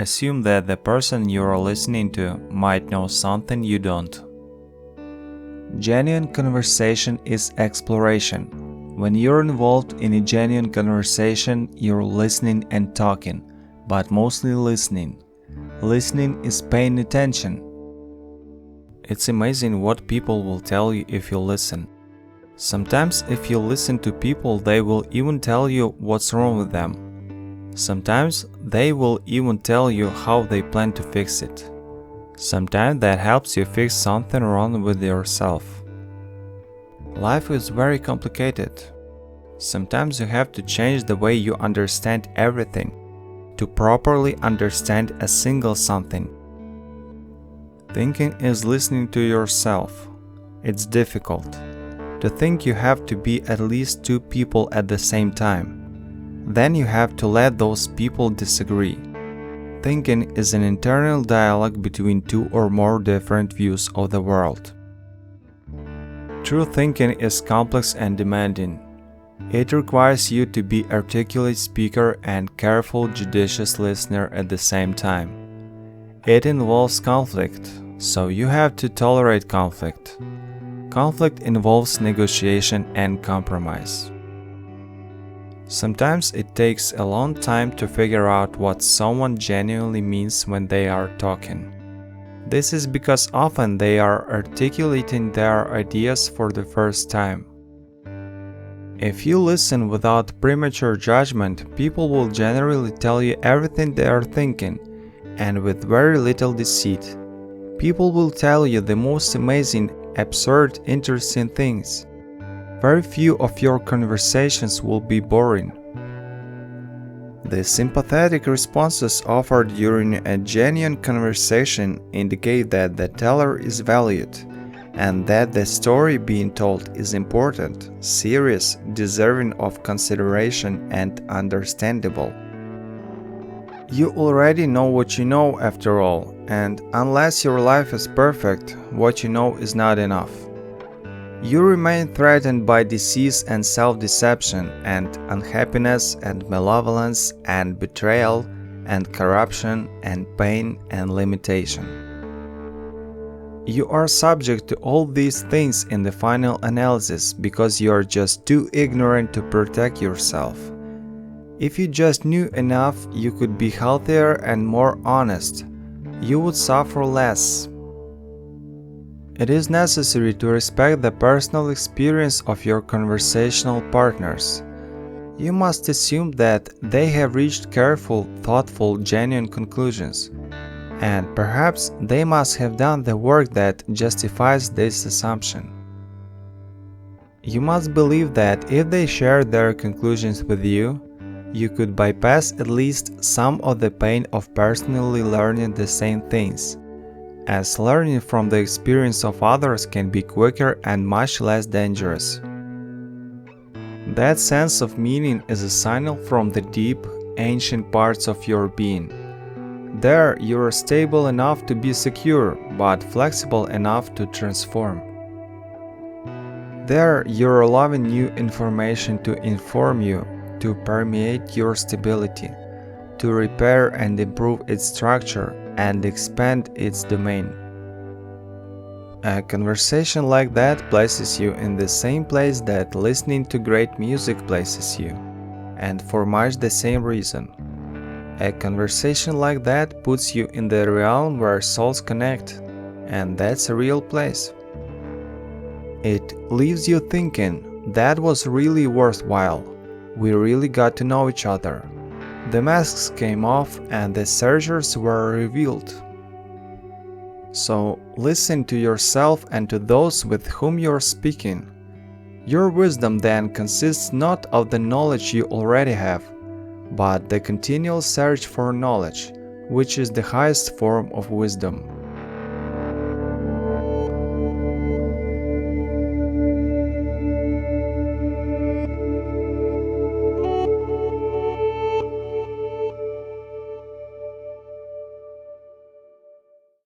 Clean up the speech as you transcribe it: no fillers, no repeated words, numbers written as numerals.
assume that the person you are listening to might know something you don't. Genuine conversation is exploration. When you're involved in a genuine conversation, you're listening and talking, but mostly listening. Listening is paying attention. It's amazing what people will tell you if you listen. Sometimes if you listen to people, they will even tell you what's wrong with them. Sometimes they will even tell you how they plan to fix it. Sometimes that helps you fix something wrong with yourself. Life is very complicated. Sometimes you have to change the way you understand everything to properly understand a single something. Thinking is listening to yourself. It's difficult. To think you have to be at least two people at the same time. Then you have to let those people disagree. Thinking is an internal dialogue between two or more different views of the world. True thinking is complex and demanding. It requires you to be an articulate speaker and careful, judicious listener at the same time. It involves conflict, so you have to tolerate conflict. Conflict involves negotiation and compromise. Sometimes it takes a long time to figure out what someone genuinely means when they are talking. This is because often they are articulating their ideas for the first time. If you listen without premature judgment, people will generally tell you everything they are thinking, and with very little deceit. People will tell you the most amazing, absurd, interesting things. Very few of your conversations will be boring. The sympathetic responses offered during a genuine conversation indicate that the teller is valued, and that the story being told is important, serious, deserving of consideration, and understandable. You already know what you know after all, and unless your life is perfect, what you know is not enough. You remain threatened by disease and self-deception, and unhappiness and malevolence and betrayal and corruption and pain and limitation. You are subject to all these things in the final analysis because you are just too ignorant to protect yourself. If you just knew enough, you could be healthier and more honest. You would suffer less. It is necessary to respect the personal experience of your conversational partners. You must assume that they have reached careful, thoughtful, genuine conclusions, and perhaps they must have done the work that justifies this assumption. You must believe that if they shared their conclusions with you, you could bypass at least some of the pain of personally learning the same things, as learning from the experience of others can be quicker and much less dangerous. That sense of meaning is a signal from the deep, ancient parts of your being. There you are stable enough to be secure, but flexible enough to transform. There you are allowing new information to inform you, to permeate your stability, to repair and improve its structure and expand its domain. A conversation like that places you in the same place that listening to great music places you, and for much the same reason. A conversation like that puts you in the realm where souls connect, and that's a real place. It leaves you thinking, that was really worthwhile. We really got to know each other. The masks came off and the surgeons were revealed. So listen to yourself and to those with whom you are speaking. Your wisdom then consists not of the knowledge you already have, but the continual search for knowledge, which is the highest form of wisdom.